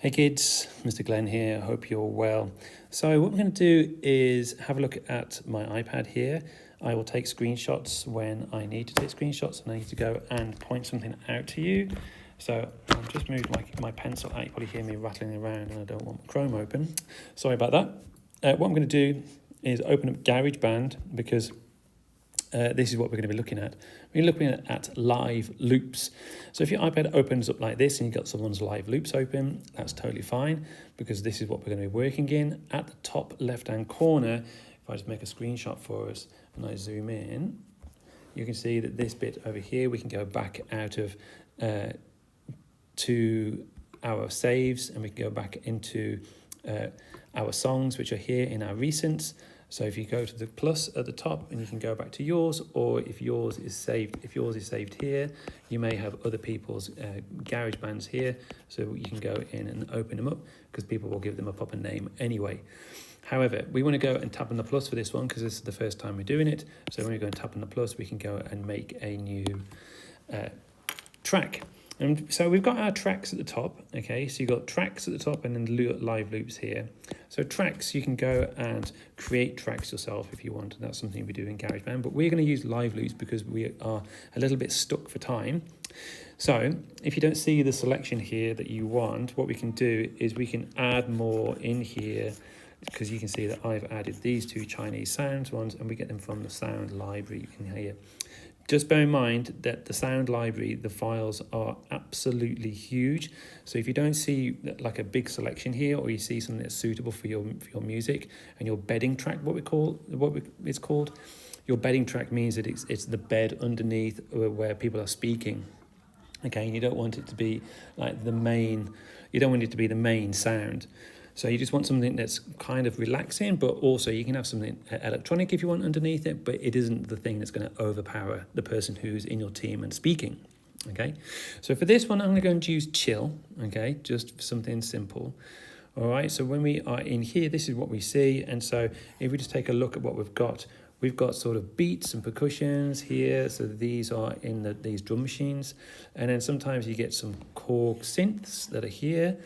Hey kids, Mr. Glenn here, I hope you're well. So what I'm going to do is have a look at my iPad here. I will take screenshots when I need to take screenshots and I need to go and point something out to you. So I'll just move my pencil out. You probably hear me rattling around and I don't want Chrome open. Sorry about that. What I'm going to do is open up GarageBand because this is what we're going to be looking at. We're looking at live loops. So if your iPad opens up like this and you've got someone's live loops open, that's totally fine because this is what we're going to be working in. At the top left-hand corner, if I just make a screenshot for us and I zoom in, you can see that this bit over here, we can go back out of to our saves and we can go back into our songs, which are here in our recents. So if you go to the plus at the top and you can go back to yours, or if yours is saved here, you may have other people's garage bands here. So you can go in and open them up because people will give them a proper name anyway. However, we want to go and tap on the plus for this one because this is the first time we're doing it. So when we go and tap on the plus, we can go and make a new track. And so we've got our tracks at the top, okay? So you've got tracks at the top and then live loops here. So tracks, you can go and create tracks yourself if you want, and that's something we do in GarageBand, but we're gonna use live loops because we are a little bit stuck for time. So if you don't see the selection here that you want, what we can do is we can add more in here because you can see that I've added these two Chinese sounds ones and we get them from the sound library you can hear. Just bear in mind that the sound library, the files are absolutely huge. So if you don't see like a big selection here, or you see something that's suitable for your music and your bedding track, it's called, your bedding track means that it's the bed underneath where people are speaking. Okay, and you don't want it to be like the main sound. So you just want something that's kind of relaxing, but also you can have something electronic if you want underneath it, but it isn't the thing that's going to overpower the person who's in your team and speaking. Okay, so for this one, I'm going to go and use chill. Okay, just something simple. All right, so when we are in here, this is what we see. And so if we just take a look at what we've got sort of beats and percussions here. So these are in these drum machines. And then sometimes you get some Korg synths that are here.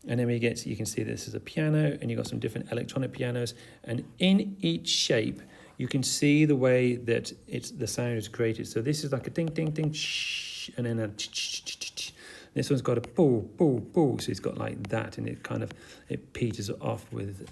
And then you can see this is a piano and you've got some different electronic pianos. And in each shape, you can see the way that the sound is created. So this is like a ding, ding, ding, shh, and then a ch. This one's got a boo, boo, boo. So it's got like that and it peters off with,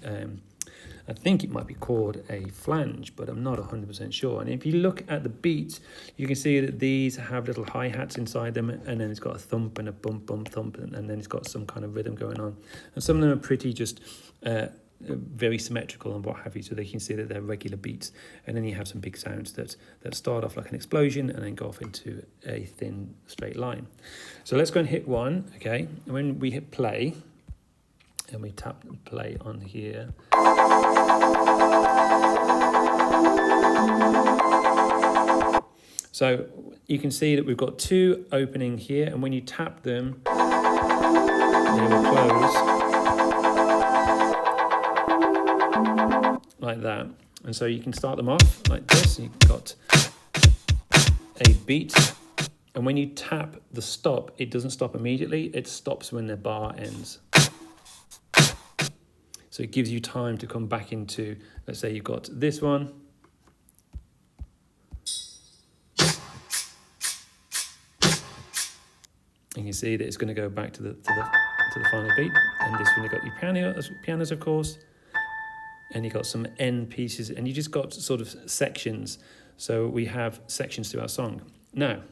I think it might be called a flange, but I'm not 100% sure. And if you look at the beats, you can see that these have little hi-hats inside them, and then it's got a thump and a bump, bump, thump, and then it's got some kind of rhythm going on. And some of them are pretty just very symmetrical and what have you, so they can see that they're regular beats. And then you have some big sounds that start off like an explosion and then go off into a thin straight line. So let's go and hit one, okay? And when we hit play, and we tap play on here. So you can see that we've got two opening here, and when you tap them, they will close like that. And so you can start them off like this. You've got a beat, and when you tap the stop, it doesn't stop immediately. It stops when the bar ends. So it gives you time to come back into, let's say you've got this one. And you see that it's going to go back to the final beat. And this one you've got your pianos, of course. And you've got some end pieces. And you just got sort of sections. So we have sections to our song. Now,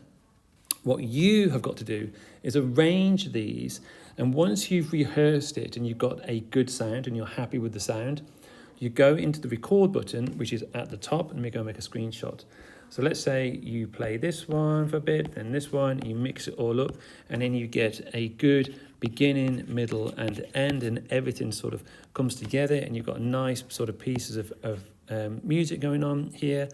what you have got to do is arrange these. And once you've rehearsed it and you've got a good sound and you're happy with the sound, you go into the record button, which is at the top, and we go make a screenshot. So let's say you play this one for a bit, then this one, you mix it all up, and then you get a good beginning, middle, and end, and everything sort of comes together, and you've got nice sort of pieces of music going on here.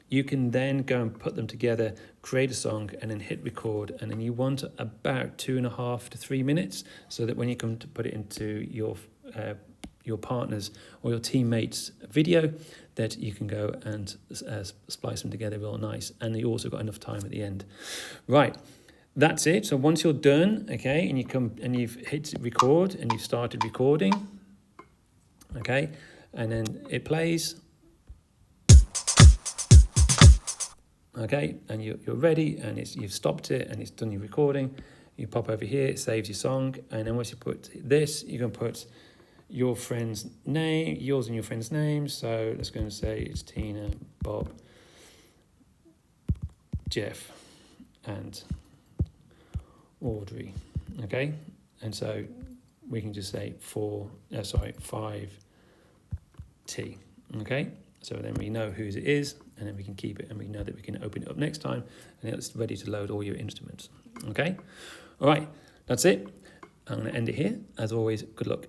You can then go and put them together, create a song, and then hit record. And then you want about 2.5 to 3 minutes so that when you come to put it into your partner's or your teammates' video, that you can go and splice them together real nice. And you also got enough time at the end. Right, that's it. So once you're done, okay, and you've hit record and you've started recording, okay, and then it plays, okay, and you're ready, and you've stopped it and it's done your recording. You pop over here, it saves your song, and then once you put this, you can put your friend's name, yours and your friend's name. So let's go and say it's Tina, Bob, Jeff, and Audrey, okay? And so we can just say 5T, okay? So then we know whose it is, and then we can keep it, and we know that we can open it up next time, and it's ready to load all your instruments, okay? All right, that's it. I'm going to end it here. As always, good luck.